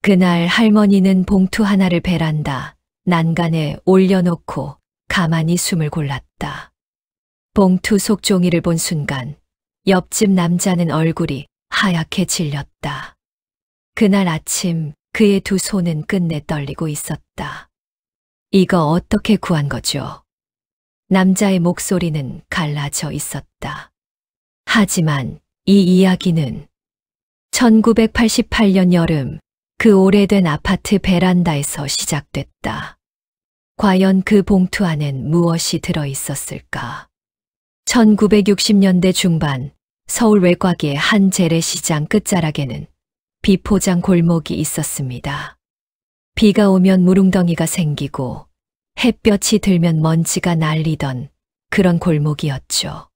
그날 할머니는 봉투 하나를 베란다 난간에 올려놓고 가만히 숨을 골랐다. 봉투 속 종이를 본 순간 옆집 남자는 얼굴이 하얗게 질렸다. 그날 아침 그의 두 손은 끝내 떨리고 있었다. 이거 어떻게 구한 거죠? 남자의 목소리는 갈라져 있었다. 하지만 이 이야기는 1988년 여름 그 오래된 아파트 베란다에서 시작됐다. 과연 그 봉투 안엔 무엇이 들어 있었을까? 1960년대 중반 서울 외곽의 한 재래시장 끝자락에는 비포장 골목이 있었습니다. 비가 오면 물웅덩이가 생기고 햇볕이 들면 먼지가 날리던 그런 골목이었죠.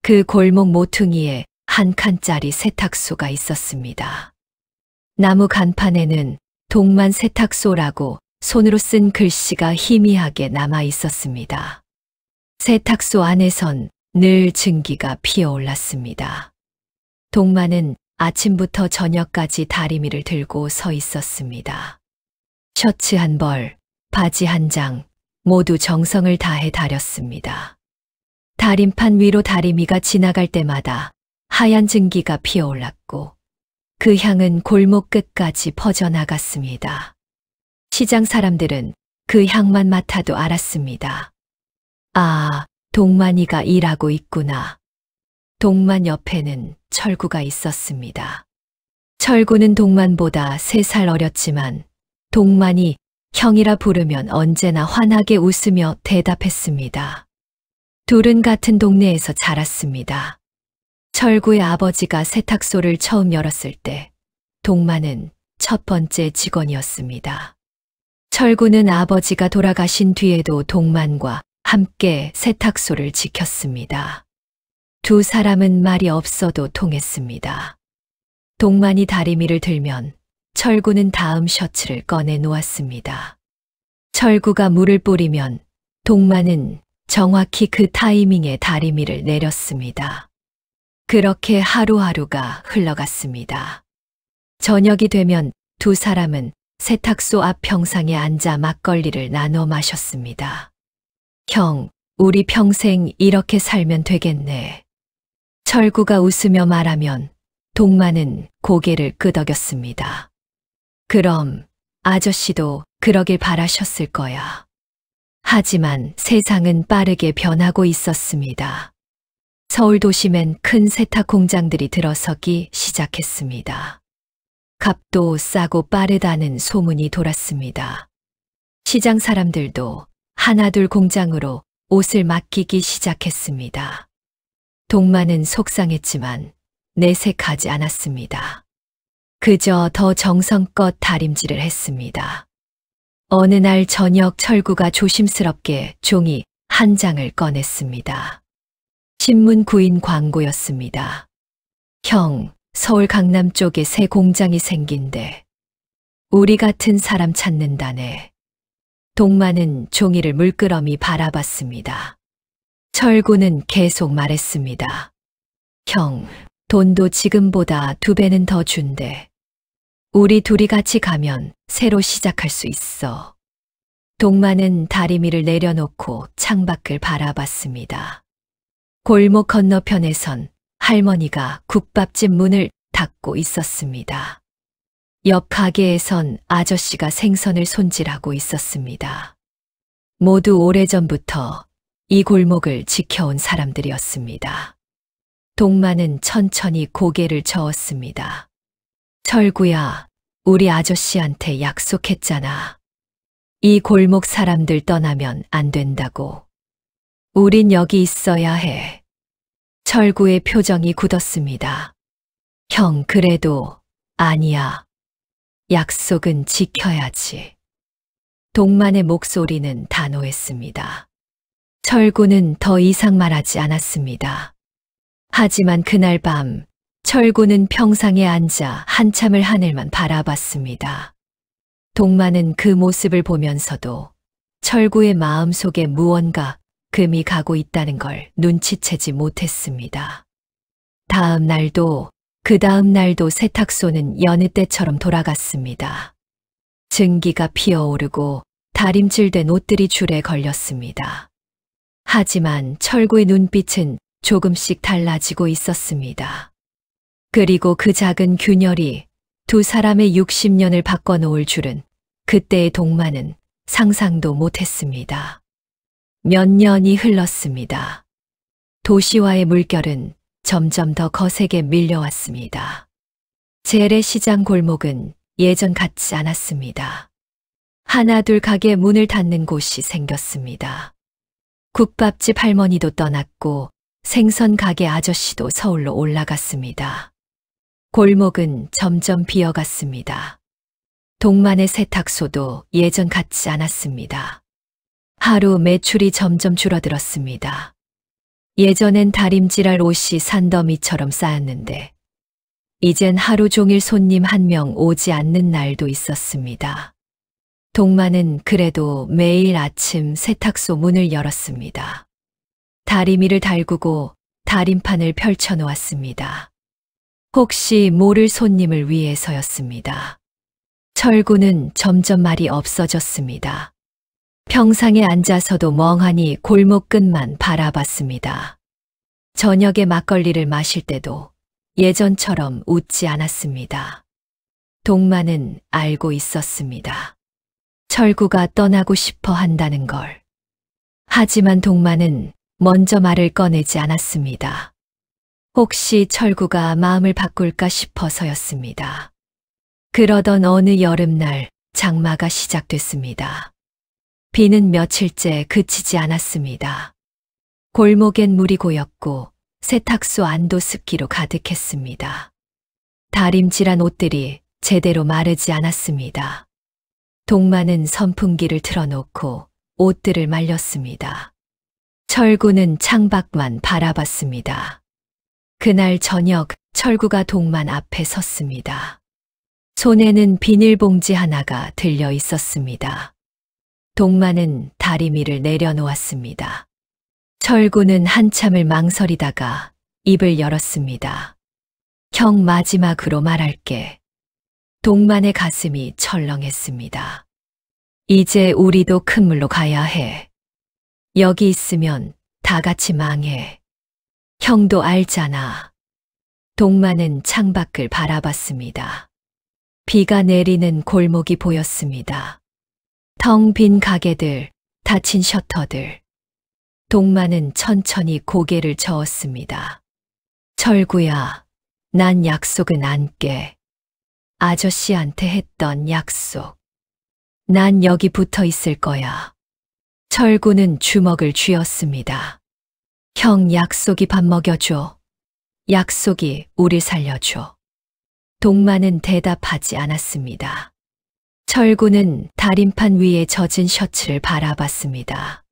그 골목 모퉁이에 한 칸짜리 세탁소가 있었습니다. 나무 간판에는 동만 세탁소라고 손으로 쓴 글씨가 희미하게 남아 있었습니다. 세탁소 안에선 늘 증기가 피어올랐습니다. 동만은 아침부터 저녁까지 다리미를 들고 서 있었습니다. 셔츠 한 벌, 바지 한 장, 모두 정성을 다해 다렸습니다. 다림판 위로 다리미가 지나갈 때마다 하얀 증기가 피어올랐고 그 향은 골목 끝까지 퍼져나갔습니다. 시장 사람들은 그 향만 맡아도 알았습니다. 아, 동만이가 일하고 있구나. 동만 옆에는 철구가 있었습니다. 철구는 동만보다 3살 어렸지만 동만이 형이라 부르면 언제나 환하게 웃으며 대답했습니다. 둘은 같은 동네에서 자랐습니다. 철구의 아버지가 세탁소를 처음 열었을 때 동만은 첫 번째 직원이었습니다. 철구는 아버지가 돌아가신 뒤에도 동만과 함께 세탁소를 지켰습니다. 두 사람은 말이 없어도 통했습니다. 동만이 다리미를 들면 철구는 다음 셔츠를 꺼내 놓았습니다. 철구가 물을 뿌리면 동만은 정확히 그 타이밍에 다리미를 내렸습니다. 그렇게 하루하루가 흘러갔습니다. 저녁이 되면 두 사람은 세탁소 앞 평상에 앉아 막걸리를 나눠 마셨습니다. 형, 우리 평생 이렇게 살면 되겠네. 철구가 웃으며 말하면 동만은 고개를 끄덕였습니다. 그럼 아저씨도 그러길 바라셨을 거야. 하지만 세상은 빠르게 변하고 있었습니다. 서울 도심엔 큰 세탁 공장들이 들어서기 시작했습니다. 값도 싸고 빠르다는 소문이 돌았습니다. 시장 사람들도 하나둘 공장으로 옷을 맡기기 시작했습니다. 동만은 속상했지만 내색하지 않았습니다. 그저 더 정성껏 다림질을 했습니다. 어느 날 저녁 철구가 조심스럽게 종이 한 장을 꺼냈습니다. 신문 구인 광고였습니다. 형, 서울 강남 쪽에 새 공장이 생긴대. 우리 같은 사람 찾는다네. 동만은 종이를 물끄러미 바라봤습니다. 철구는 계속 말했습니다. 형, 돈도 지금보다 2배는 더 준대. 우리 둘이 같이 가면 새로 시작할 수 있어. 동만은 다리미를 내려놓고 창밖을 바라봤습니다. 골목 건너편에선 할머니가 국밥집 문을 닫고 있었습니다. 옆 가게에선 아저씨가 생선을 손질하고 있었습니다. 모두 오래전부터 이 골목을 지켜온 사람들이었습니다. 동만은 천천히 고개를 저었습니다. 철구야, 우리 아저씨한테 약속했잖아. 이 골목 사람들 떠나면 안 된다고. 우린 여기 있어야 해. 철구의 표정이 굳었습니다. 형, 그래도 아니야. 약속은 지켜야지. 동만의 목소리는 단호했습니다. 철구는 더 이상 말하지 않았습니다. 하지만 그날 밤 철구는 평상에 앉아 한참을 하늘만 바라봤습니다. 동만은 그 모습을 보면서도 철구의 마음속에 무언가 금이 가고 있다는 걸 눈치채지 못했습니다. 다음 날도 그 다음 날도 세탁소는 여느 때처럼 돌아갔습니다. 증기가 피어오르고 다림질된 옷들이 줄에 걸렸습니다. 하지만 철구의 눈빛은 조금씩 달라지고 있었습니다. 그리고 그 작은 균열이 두 사람의 60년을 바꿔놓을 줄은 그때의 동만은 상상도 못했습니다. 몇 년이 흘렀습니다. 도시와의 물결은 점점 더 거세게 밀려왔습니다. 재래시장 골목은 예전 같지 않았습니다. 하나둘 가게 문을 닫는 곳이 생겼습니다. 국밥집 할머니도 떠났고 생선 가게 아저씨도 서울로 올라갔습니다. 골목은 점점 비어갔습니다. 동만의 세탁소도 예전 같지 않았습니다. 하루 매출이 점점 줄어들었습니다. 예전엔 다림질할 옷이 산더미처럼 쌓였는데 이젠 하루 종일 손님 한 명 오지 않는 날도 있었습니다. 동만은 그래도 매일 아침 세탁소 문을 열었습니다. 다리미를 달구고 다림판을 펼쳐놓았습니다. 혹시 모를 손님을 위해서였습니다. 철구는 점점 말이 없어졌습니다. 평상에 앉아서도 멍하니 골목 끝만 바라봤습니다. 저녁에 막걸리를 마실 때도 예전처럼 웃지 않았습니다. 동만은 알고 있었습니다. 철구가 떠나고 싶어 한다는 걸. 하지만 동만은 먼저 말을 꺼내지 않았습니다. 혹시 철구가 마음을 바꿀까 싶어서였습니다. 그러던 어느 여름날 장마가 시작됐습니다. 비는 며칠째 그치지 않았습니다. 골목엔 물이 고였고 세탁소 안도 습기로 가득했습니다. 다림질한 옷들이 제대로 마르지 않았습니다. 동만은 선풍기를 틀어놓고 옷들을 말렸습니다. 철구는 창밖만 바라봤습니다. 그날 저녁 철구가 동만 앞에 섰습니다. 손에는 비닐봉지 하나가 들려 있었습니다. 동만은 다리미를 내려놓았습니다. 철구는 한참을 망설이다가 입을 열었습니다. 형, 마지막으로 말할게. 동만의 가슴이 철렁했습니다. 이제 우리도 큰 물로 가야 해. 여기 있으면 다 같이 망해. 형도 알잖아. 동만은 창밖을 바라봤습니다. 비가 내리는 골목이 보였습니다. 텅 빈 가게들, 닫힌 셔터들. 동만은 천천히 고개를 저었습니다. 철구야, 난 약속은 안 깨. 아저씨한테 했던 약속. 난 여기 붙어 있을 거야. 철구는 주먹을 쥐었습니다. 형, 약속이 밥 먹여줘. 약속이 우릴 살려줘. 동만은 대답하지 않았습니다. 철구는 다림판 위에 젖은 셔츠를 바라봤습니다.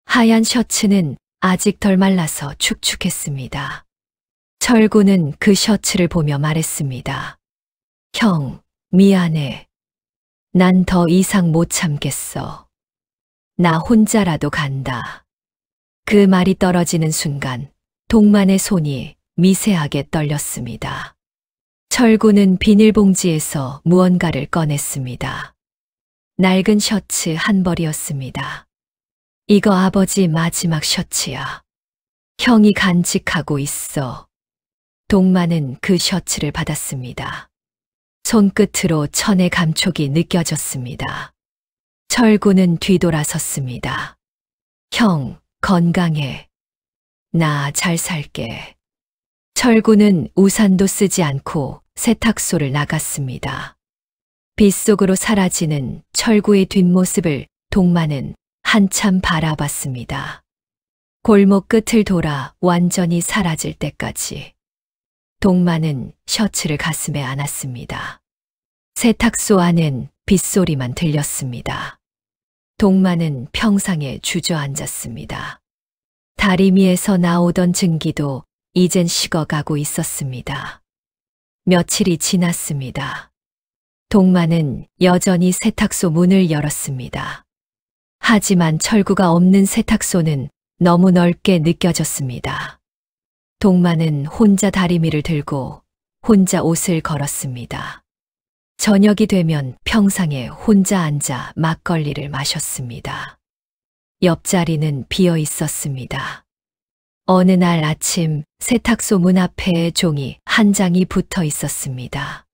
하얀 셔츠는 아직 덜 말라서 축축했습니다. 철구는 그 셔츠를 보며 말했습니다. 형, 미안해. 난 더 이상 못 참겠어. 나 혼자라도 간다. 그 말이 떨어지는 순간 동만의 손이 미세하게 떨렸습니다. 철구는 비닐봉지에서 무언가를 꺼냈습니다. 낡은 셔츠 한 벌이었습니다. 이거 아버지 마지막 셔츠야. 형이 간직하고 있어. 동만은 그 셔츠를 받았습니다. 손끝으로 천의 감촉이 느껴졌습니다. 철구는 뒤돌아섰습니다. 형, 건강해. 나 잘 살게. 철구는 우산도 쓰지 않고 세탁소를 나갔습니다. 빗속으로 사라지는 철구의 뒷모습을 동만은 한참 바라봤습니다. 골목 끝을 돌아 완전히 사라질 때까지. 동만은 셔츠를 가슴에 안았습니다. 세탁소 안엔 빗소리만 들렸습니다. 동만은 평상에 주저앉았습니다. 다리미에서 나오던 증기도 이젠 식어가고 있었습니다. 며칠이 지났습니다. 동만은 여전히 세탁소 문을 열었습니다. 하지만 철구가 없는 세탁소는 너무 넓게 느껴졌습니다. 동만은 혼자 다리미를 들고 혼자 옷을 걸었습니다. 저녁이 되면 평상에 혼자 앉아 막걸리를 마셨습니다. 옆자리는 비어 있었습니다. 어느 날 아침 세탁소 문 앞에 종이 한 장이 붙어 있었습니다.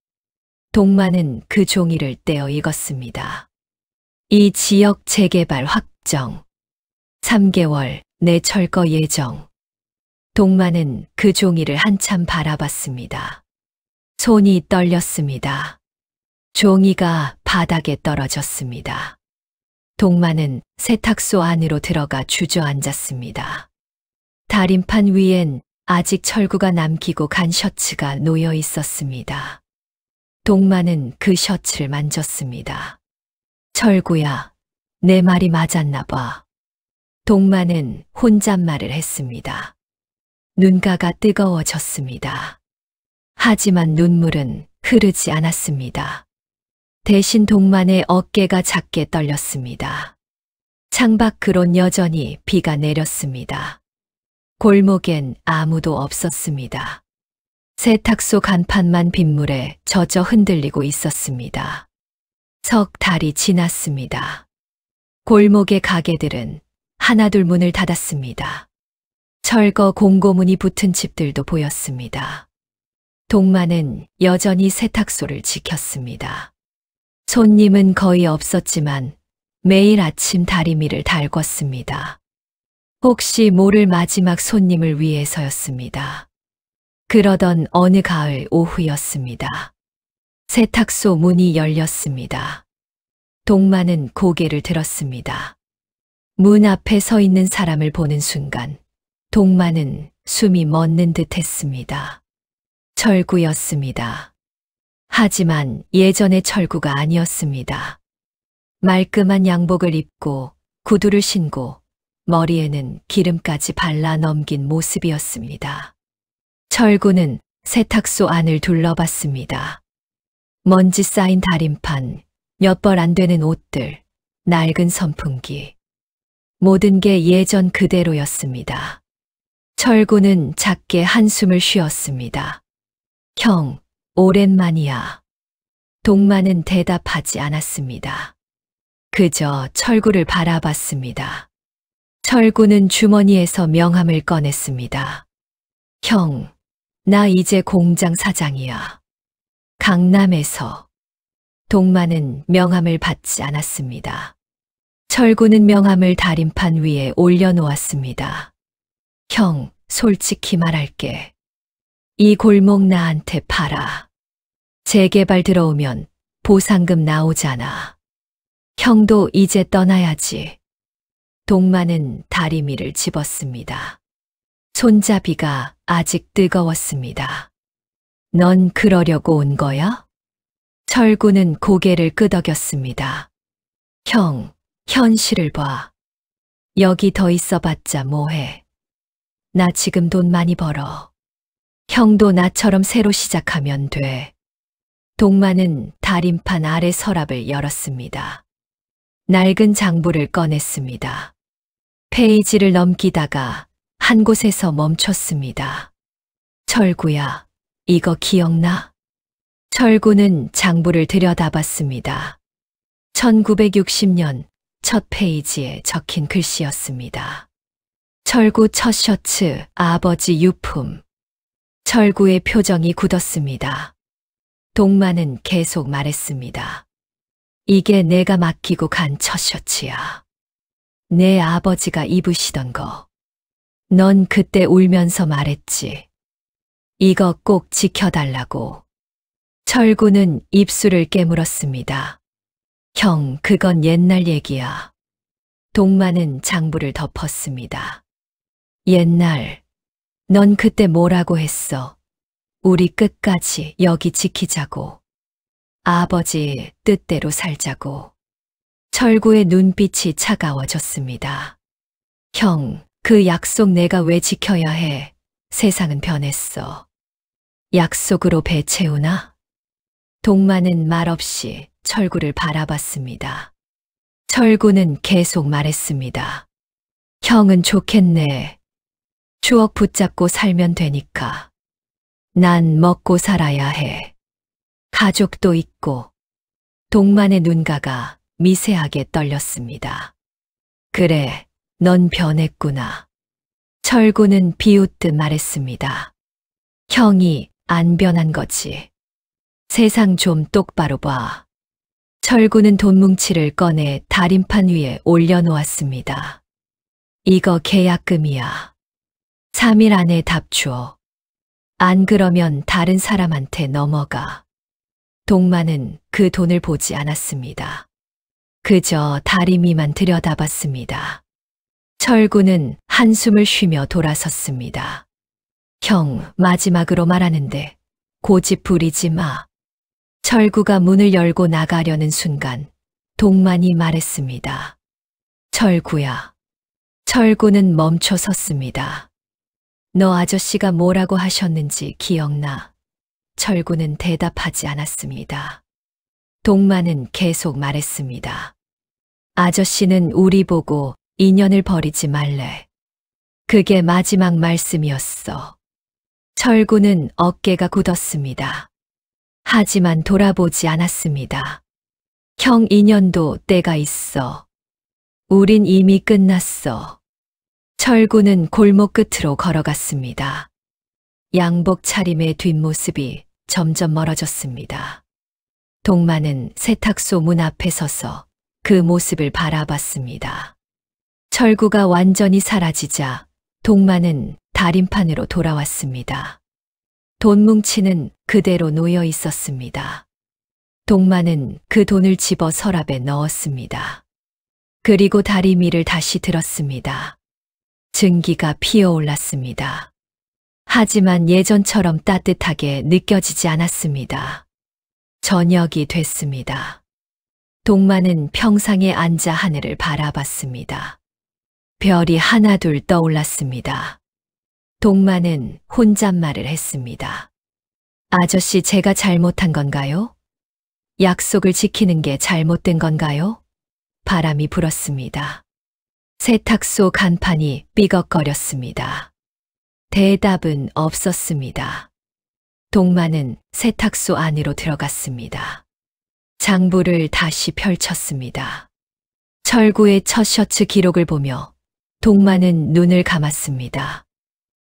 동마는 그 종이를 떼어 읽었습니다. 이 지역 재개발 확정. 3개월 내 철거 예정. 동마는 그 종이를 한참 바라봤습니다. 손이 떨렸습니다. 종이가 바닥에 떨어졌습니다. 동마는 세탁소 안으로 들어가 주저앉았습니다. 다림판 위엔 아직 철구가 남기고 간 셔츠가 놓여 있었습니다. 동마는 그 셔츠를 만졌습니다. 철구야, 내 말이 맞았나 봐. 동마는 혼잣말을 했습니다. 눈가가 뜨거워졌습니다. 하지만 눈물은 흐르지 않았습니다. 대신 동만의 어깨가 작게 떨렸습니다. 창밖으론 여전히 비가 내렸습니다. 골목엔 아무도 없었습니다. 세탁소 간판만 빗물에 젖어 흔들리고 있었습니다. 석 달이 지났습니다. 골목의 가게들은 하나둘 문을 닫았습니다. 철거 공고문이 붙은 집들도 보였습니다. 동마는 여전히 세탁소를 지켰습니다. 손님은 거의 없었지만 매일 아침 다리미를 달궜습니다. 혹시 모를 마지막 손님을 위해서였습니다. 그러던 어느 가을 오후였습니다. 세탁소 문이 열렸습니다. 동마는 고개를 들었습니다. 문 앞에 서 있는 사람을 보는 순간 동마는 숨이 멎는 듯 했습니다. 철구였습니다. 하지만 예전의 철구가 아니었습니다. 말끔한 양복을 입고 구두를 신고 머리에는 기름까지 발라 넘긴 모습이었습니다. 철구는 세탁소 안을 둘러봤습니다. 먼지 쌓인 다림판, 몇 벌 안 되는 옷들, 낡은 선풍기. 모든 게 예전 그대로였습니다. 철구는 작게 한숨을 쉬었습니다. 형, 오랜만이야. 동마는 대답하지 않았습니다. 그저 철구를 바라봤습니다. 철구는 주머니에서 명함을 꺼냈습니다. 형, 나 이제 공장 사장이야. 강남에서. 동마는 명함을 받지 않았습니다. 철구는 명함을 다림판 위에 올려놓았습니다. 형, 솔직히 말할게. 이 골목 나한테 팔아. 재개발 들어오면 보상금 나오잖아. 형도 이제 떠나야지. 동마는 다리미를 집었습니다. 손잡이가 아직 뜨거웠습니다. 넌 그러려고 온 거야? 철구는 고개를 끄덕였습니다. 형, 현실을 봐. 여기 더 있어봤자 뭐해. 나 지금 돈 많이 벌어. 형도 나처럼 새로 시작하면 돼. 동마는 다림판 아래 서랍을 열었습니다. 낡은 장부를 꺼냈습니다. 페이지를 넘기다가 한 곳에서 멈췄습니다. 철구야, 이거 기억나? 철구는 장부를 들여다봤습니다. 1960년 첫 페이지에 적힌 글씨였습니다. 철구 첫 셔츠, 아버지 유품. 철구의 표정이 굳었습니다. 동마는 계속 말했습니다. 이게 내가 맡기고 간 첫 셔츠야. 내 아버지가 입으시던 거. 넌 그때 울면서 말했지. 이거 꼭 지켜달라고. 철구는 입술을 깨물었습니다. 형, 그건 옛날 얘기야. 동마는 장부를 덮었습니다. 옛날, 넌 그때 뭐라고 했어? 우리 끝까지 여기 지키자고. 아버지 뜻대로 살자고. 철구의 눈빛이 차가워졌습니다. 형, 그 약속 내가 왜 지켜야 해? 세상은 변했어. 약속으로 배 채우나? 동마는 말없이 철구를 바라봤습니다. 철구는 계속 말했습니다. 형은 좋겠네. 추억 붙잡고 살면 되니까. 난 먹고 살아야 해. 가족도 있고. 동만의 눈가가 미세하게 떨렸습니다. 그래, 넌 변했구나. 철구는 비웃듯 말했습니다. 형이 안 변한 거지. 세상 좀 똑바로 봐. 철구는 돈뭉치를 꺼내 다림판 위에 올려놓았습니다. 이거 계약금이야. 3일 안에 답 줘. 안 그러면 다른 사람한테 넘어가. 동만은 그 돈을 보지 않았습니다. 그저 다리미만 들여다봤습니다. 철구는 한숨을 쉬며 돌아섰습니다. 형, 마지막으로 말하는데 고집 부리지 마. 철구가 문을 열고 나가려는 순간 동만이 말했습니다. 철구야. 철구는 멈춰 섰습니다. 너 아저씨가 뭐라고 하셨는지 기억나? 철구는 대답하지 않았습니다. 동만은 계속 말했습니다. 아저씨는 우리 보고 인연을 버리지 말래. 그게 마지막 말씀이었어. 철구는 어깨가 굳었습니다. 하지만 돌아보지 않았습니다. 형 인연도 때가 있어. 우린 이미 끝났어. 철구는 골목 끝으로 걸어갔습니다. 양복 차림의 뒷모습이 점점 멀어졌습니다. 동만은 세탁소 문 앞에 서서 그 모습을 바라봤습니다. 철구가 완전히 사라지자 동만은 다림판으로 돌아왔습니다. 돈뭉치는 그대로 놓여 있었습니다. 동만은 그 돈을 집어 서랍에 넣었습니다. 그리고 다리미를 다시 들었습니다. 증기가 피어올랐습니다. 하지만 예전처럼 따뜻하게 느껴지지 않았습니다. 저녁이 됐습니다. 동만은 평상에 앉아 하늘을 바라봤습니다. 별이 하나둘 떠올랐습니다. 동만은 혼잣말을 했습니다. 아저씨, 제가 잘못한 건가요? 약속을 지키는 게 잘못된 건가요? 바람이 불었습니다. 세탁소 간판이 삐걱거렸습니다. 대답은 없었습니다. 동만은 세탁소 안으로 들어갔습니다. 장부를 다시 펼쳤습니다. 철구의 첫 셔츠 기록을 보며 동만은 눈을 감았습니다.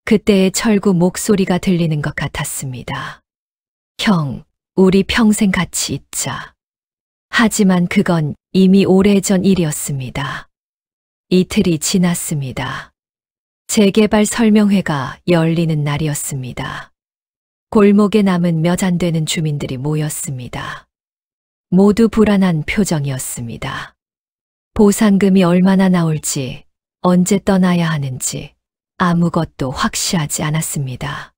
그때의 철구 목소리가 들리는 것 같았습니다. 형, 우리 평생 같이 있자. 하지만 그건 이미 오래전 일이었습니다. 이틀이 지났습니다. 재개발 설명회가 열리는 날이었습니다. 골목에 남은 몇 안 되는 주민들이 모였습니다. 모두 불안한 표정이었습니다. 보상금이 얼마나 나올지, 언제 떠나야 하는지 아무것도 확실하지 않았습니다.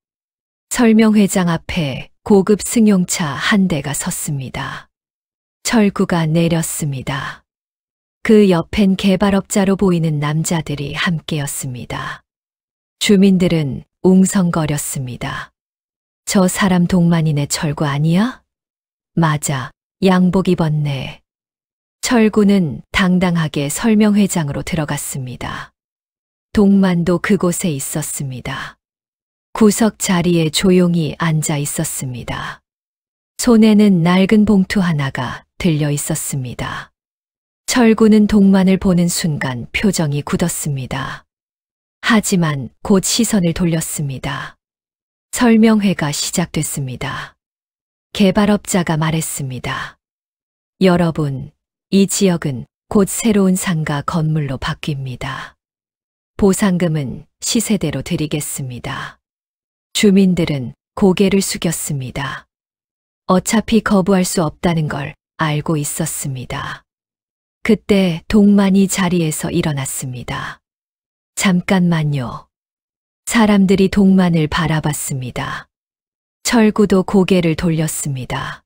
설명회장 앞에 고급 승용차 한 대가 섰습니다. 철구가 내렸습니다. 그 옆엔 개발업자로 보이는 남자들이 함께였습니다. 주민들은 웅성거렸습니다. 저 사람 동만이네. 철구 아니야? 맞아, 양복 입었네. 철구는 당당하게 설명회장으로 들어갔습니다. 동만도 그곳에 있었습니다. 구석 자리에 조용히 앉아 있었습니다. 손에는 낡은 봉투 하나가 들려 있었습니다. 철구는 동만을 보는 순간 표정이 굳었습니다. 하지만 곧 시선을 돌렸습니다. 설명회가 시작됐습니다. 개발업자가 말했습니다. 여러분, 이 지역은 곧 새로운 상가 건물로 바뀝니다. 보상금은 시세대로 드리겠습니다. 주민들은 고개를 숙였습니다. 어차피 거부할 수 없다는 걸 알고 있었습니다. 그때 동만이 자리에서 일어났습니다. 잠깐만요. 사람들이 동만을 바라봤습니다. 철구도 고개를 돌렸습니다.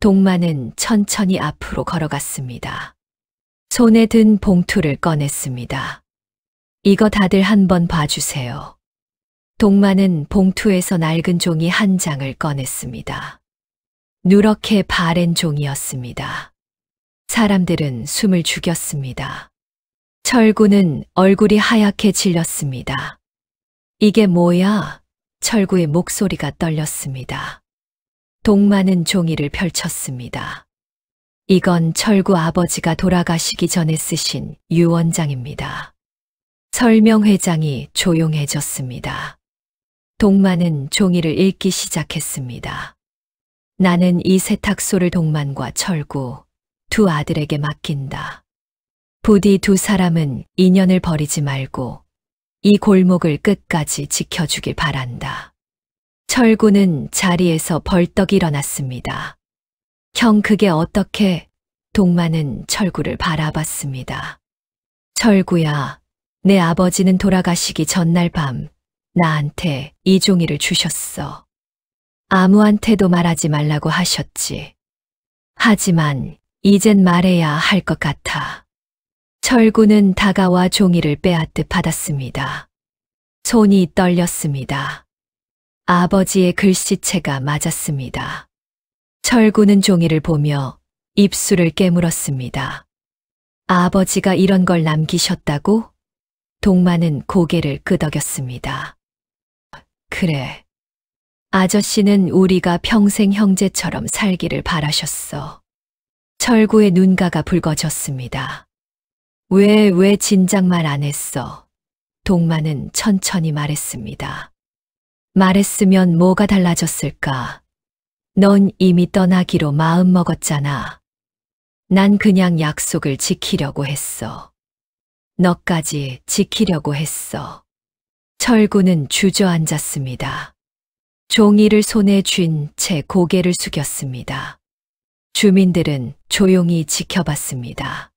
동만은 천천히 앞으로 걸어갔습니다. 손에 든 봉투를 꺼냈습니다. 이거 다들 한번 봐주세요. 동만은 봉투에서 낡은 종이 한 장을 꺼냈습니다. 누렇게 바랜 종이었습니다. 사람들은 숨을 죽였습니다. 철구는 얼굴이 하얗게 질렸습니다. 이게 뭐야? 철구의 목소리가 떨렸습니다. 동만은 종이를 펼쳤습니다. 이건 철구 아버지가 돌아가시기 전에 쓰신 유언장입니다. 설명회장이 조용해졌습니다. 동만은 종이를 읽기 시작했습니다. 나는 이 세탁소를 동만과 철구 두 아들에게 맡긴다. 부디 두 사람은 인연을 버리지 말고 이 골목을 끝까지 지켜주길 바란다. 철구는 자리에서 벌떡 일어났습니다. 형, 그게 어떻게? 동만은 철구를 바라봤습니다. 철구야, 내 아버지는 돌아가시기 전날 밤 나한테 이 종이를 주셨어. 아무한테도 말하지 말라고 하셨지. 하지만 이젠 말해야 할 것 같아. 철구는 다가와 종이를 빼앗듯 받았습니다. 손이 떨렸습니다. 아버지의 글씨체가 맞았습니다. 철구는 종이를 보며 입술을 깨물었습니다. 아버지가 이런 걸 남기셨다고? 동만은 고개를 끄덕였습니다. 그래. 아저씨는 우리가 평생 형제처럼 살기를 바라셨어. 철구의 눈가가 붉어졌습니다. 왜 진작 말 안 했어? 동만은 천천히 말했습니다. 말했으면 뭐가 달라졌을까? 넌 이미 떠나기로 마음 먹었잖아. 난 그냥 약속을 지키려고 했어. 너까지 지키려고 했어. 철구는 주저앉았습니다. 종이를 손에 쥔 채 고개를 숙였습니다. 주민들은 조용히 지켜봤습니다.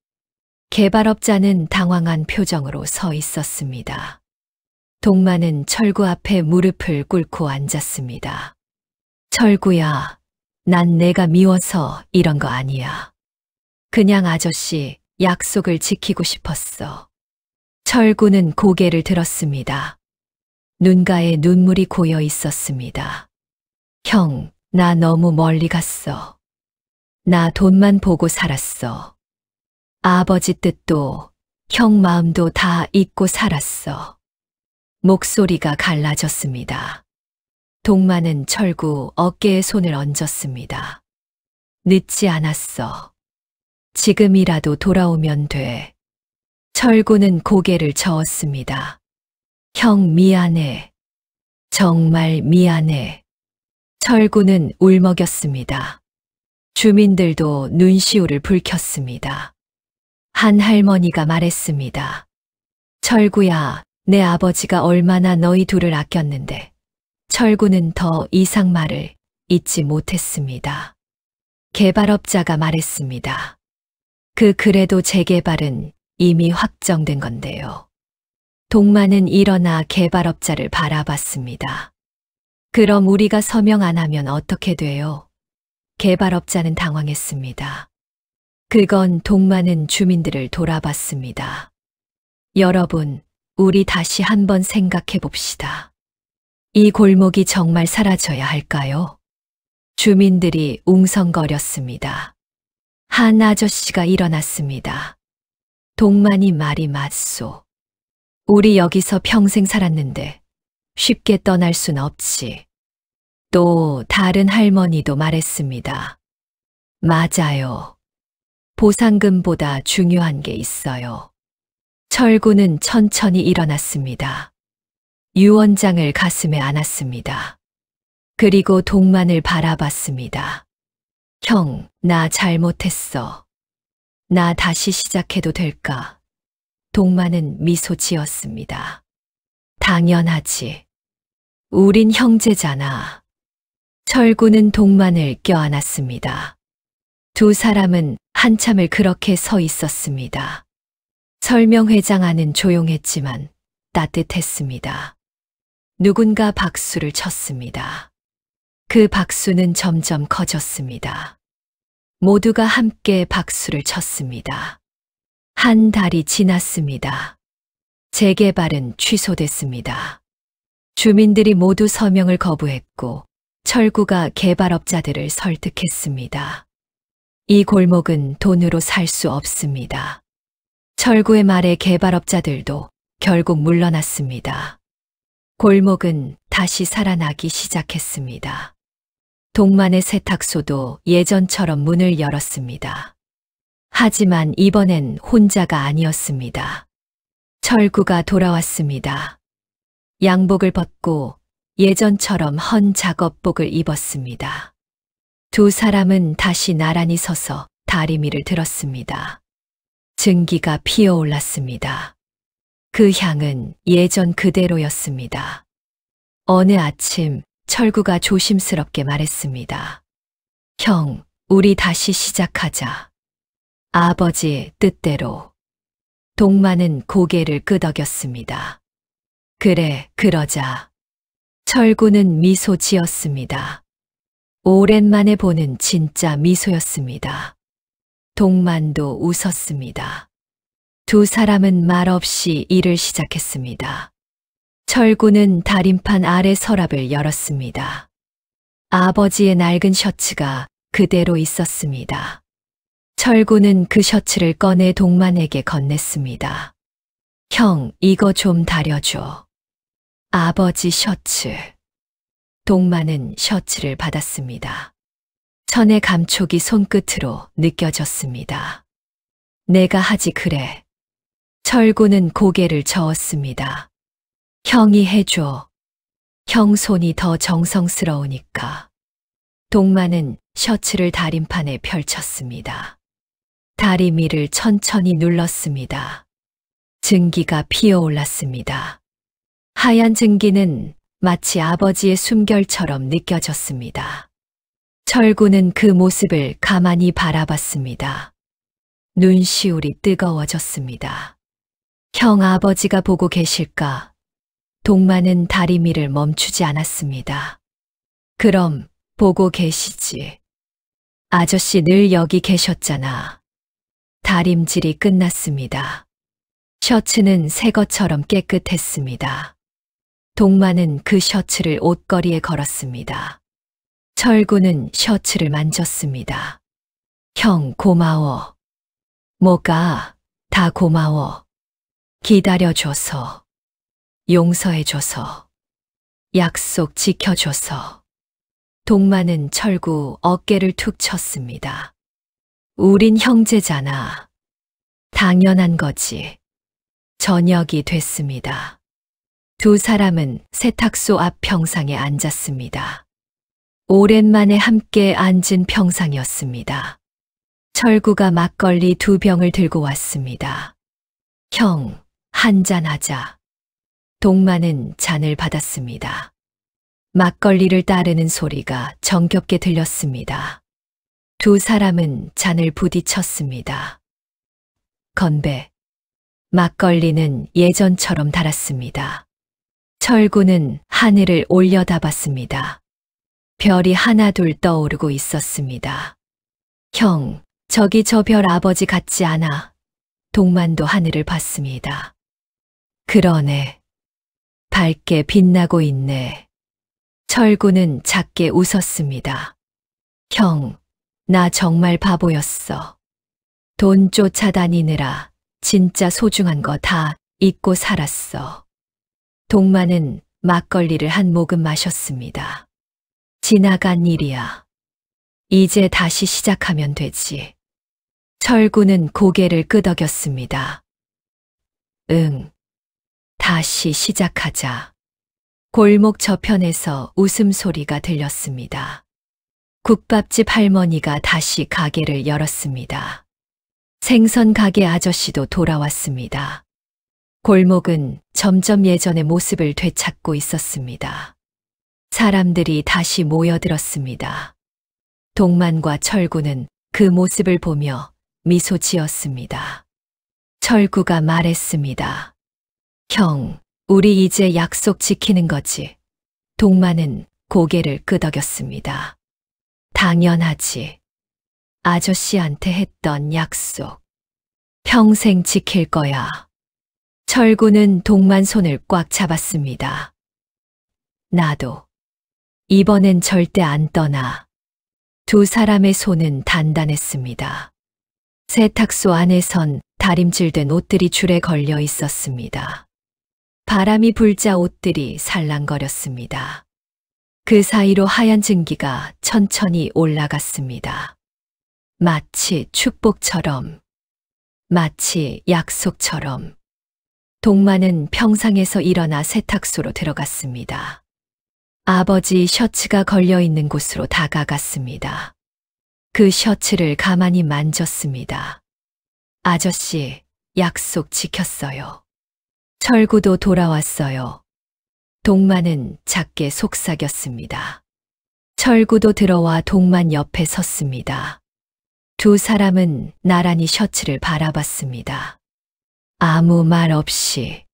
개발업자는 당황한 표정으로 서 있었습니다. 동만은 철구 앞에 무릎을 꿇고 앉았습니다. 철구야, 난 내가 미워서 이런 거 아니야. 그냥 아저씨 약속을 지키고 싶었어. 철구는 고개를 들었습니다. 눈가에 눈물이 고여 있었습니다. 형, 나 너무 멀리 갔어. 나 돈만 보고 살았어. 아버지 뜻도 형 마음도 다 잊고 살았어. 목소리가 갈라졌습니다. 동만은 철구 어깨에 손을 얹었습니다. 늦지 않았어. 지금이라도 돌아오면 돼. 철구는 고개를 저었습니다. 형, 미안해. 정말 미안해. 철구는 울먹였습니다. 주민들도 눈시울을 붉혔습니다. 한 할머니가 말했습니다. 철구야, 내 아버지가 얼마나 너희 둘을 아꼈는데. 철구는 더 이상 말을 잊지 못했습니다. 개발업자가 말했습니다. 그래도 재개발은 이미 확정된 건데요. 동만은 일어나 개발업자를 바라봤습니다. 그럼 우리가 서명 안 하면 어떻게 돼요? 개발업자는 당황했습니다. 그건 동만은 주민들을 돌아봤습니다. 여러분, 우리 다시 한번 생각해 봅시다. 이 골목이 정말 사라져야 할까요? 주민들이 웅성거렸습니다. 한 아저씨가 일어났습니다. 동만이 말이 맞소. 우리 여기서 평생 살았는데 쉽게 떠날 순 없지. 또 다른 할머니도 말했습니다. 맞아요. 보상금보다 중요한 게 있어요. 철구는 천천히 일어났습니다. 유언장을 가슴에 안았습니다. 그리고 동만을 바라봤습니다. 형, 나 잘못했어. 나 다시 시작해도 될까? 동만은 미소 지었습니다. 당연하지. 우린 형제잖아. 철구는 동만을 껴안았습니다. 두 사람은 한참을 그렇게 서 있었습니다. 설명회장 안은 조용했지만 따뜻했습니다. 누군가 박수를 쳤습니다. 그 박수는 점점 커졌습니다. 모두가 함께 박수를 쳤습니다. 한 달이 지났습니다. 재개발은 취소됐습니다. 주민들이 모두 서명을 거부했고 철구가 개발업자들을 설득했습니다. 이 골목은 돈으로 살 수 없습니다. 철구의 말에 개발업자들도 결국 물러났습니다. 골목은 다시 살아나기 시작했습니다. 동만의 세탁소도 예전처럼 문을 열었습니다. 하지만 이번엔 혼자가 아니었습니다. 철구가 돌아왔습니다. 양복을 벗고 예전처럼 헌 작업복을 입었습니다. 두 사람은 다시 나란히 서서 다리미를 들었습니다. 증기가 피어올랐습니다. 그 향은 예전 그대로였습니다. 어느 아침 철구가 조심스럽게 말했습니다. 형, 우리 다시 시작하자. 아버지의 뜻대로. 동만은 고개를 끄덕였습니다. 그래, 그러자. 철구는 미소 지었습니다. 오랜만에 보는 진짜 미소였습니다. 동만도 웃었습니다. 두 사람은 말없이 일을 시작했습니다. 철구는 다림판 아래 서랍을 열었습니다. 아버지의 낡은 셔츠가 그대로 있었습니다. 철구는 그 셔츠를 꺼내 동만에게 건넸습니다. 형, 이거 좀 다려줘. 아버지 셔츠. 동만은 셔츠를 받았습니다. 천의 감촉이 손끝으로 느껴졌습니다. 내가 하지 그래. 철구는 고개를 저었습니다. 형이 해줘. 형 손이 더 정성스러우니까. 동만은 셔츠를 다림판에 펼쳤습니다. 다리미를 천천히 눌렀습니다. 증기가 피어올랐습니다. 하얀 증기는 마치 아버지의 숨결처럼 느껴졌습니다. 철구는 그 모습을 가만히 바라봤습니다. 눈시울이 뜨거워졌습니다. 형, 아버지가 보고 계실까? 동만은 다리미를 멈추지 않았습니다. 그럼 보고 계시지. 아저씨 늘 여기 계셨잖아. 다림질이 끝났습니다. 셔츠는 새 것처럼 깨끗했습니다. 동만은 그 셔츠를 옷걸이에 걸었습니다. 철구는 셔츠를 만졌습니다. 형, 고마워. 뭐가? 다 고마워. 기다려줘서. 용서해줘서. 약속 지켜줘서. 동만은 철구 어깨를 툭 쳤습니다. 우린 형제잖아. 당연한 거지. 저녁이 됐습니다. 두 사람은 세탁소 앞 평상에 앉았습니다. 오랜만에 함께 앉은 평상이었습니다. 철구가 막걸리 2병을 들고 왔습니다. 형, 한잔하자. 동만은 잔을 받았습니다. 막걸리를 따르는 소리가 정겹게 들렸습니다. 두 사람은 잔을 부딪혔습니다. 건배. 막걸리는 예전처럼 달았습니다. 철구는 하늘을 올려다봤습니다. 별이 하나둘 떠오르고 있었습니다. 형, 저기 저 별 아버지 같지 않아? 동만도 하늘을 봤습니다. 그러네. 밝게 빛나고 있네. 철구는 작게 웃었습니다. 형, 나 정말 바보였어. 돈 쫓아다니느라 진짜 소중한 거 다 잊고 살았어. 동만은 막걸리를 한 모금 마셨습니다. 지나간 일이야. 이제 다시 시작하면 되지. 철구는 고개를 끄덕였습니다. 응. 다시 시작하자. 골목 저편에서 웃음소리가 들렸습니다. 국밥집 할머니가 다시 가게를 열었습니다. 생선 가게 아저씨도 돌아왔습니다. 골목은 점점 예전의 모습을 되찾고 있었습니다. 사람들이 다시 모여들었습니다. 동만과 철구는 그 모습을 보며 미소 지었습니다. 철구가 말했습니다. 형, 우리 이제 약속 지키는 거지. 동만은 고개를 끄덕였습니다. 당연하지. 아저씨한테 했던 약속. 평생 지킬 거야. 철구는 동만 손을 꽉 잡았습니다. 나도. 이번엔 절대 안 떠나. 두 사람의 손은 단단했습니다. 세탁소 안에선 다림질된 옷들이 줄에 걸려 있었습니다. 바람이 불자 옷들이 살랑거렸습니다. 그 사이로 하얀 증기가 천천히 올라갔습니다. 마치 축복처럼, 마치 약속처럼. 동마는 평상에서 일어나 세탁소로 들어갔습니다. 아버지 셔츠가 걸려있는 곳으로 다가갔습니다. 그 셔츠를 가만히 만졌습니다. 아저씨, 약속 지켰어요. 철구도 돌아왔어요. 동마는 작게 속삭였습니다. 철구도 들어와 동만 옆에 섰습니다. 두 사람은 나란히 셔츠를 바라봤습니다. 아무 말 없이.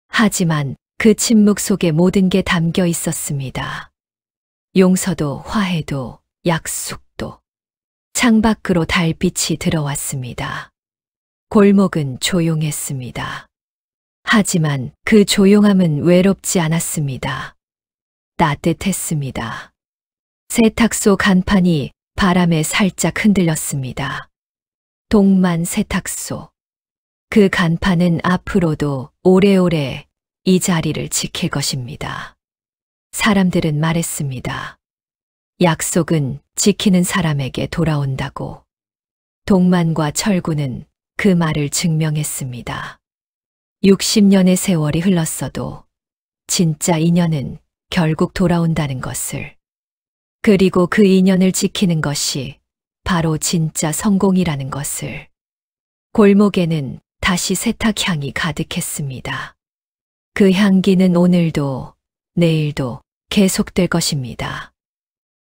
하지만 그 침묵 속에 모든 게 담겨 있었습니다. 용서도 화해도 약속도. 창밖으로 달빛이 들어왔습니다. 골목은 조용했습니다. 하지만 그 조용함은 외롭지 않았습니다. 따뜻했습니다. 세탁소 간판이 바람에 살짝 흔들렸습니다. 동만 세탁소. 그 간판은 앞으로도 오래오래 이 자리를 지킬 것입니다. 사람들은 말했습니다. 약속은 지키는 사람에게 돌아온다고. 동만과 철구는 그 말을 증명했습니다. 60년의 세월이 흘렀어도 진짜 인연은 결국 돌아온다는 것을. 그리고 그 인연을 지키는 것이 바로 진짜 성공이라는 것을. 골목에는 다시 세탁향이 가득했습니다. 그 향기는 오늘도 내일도 계속될 것입니다.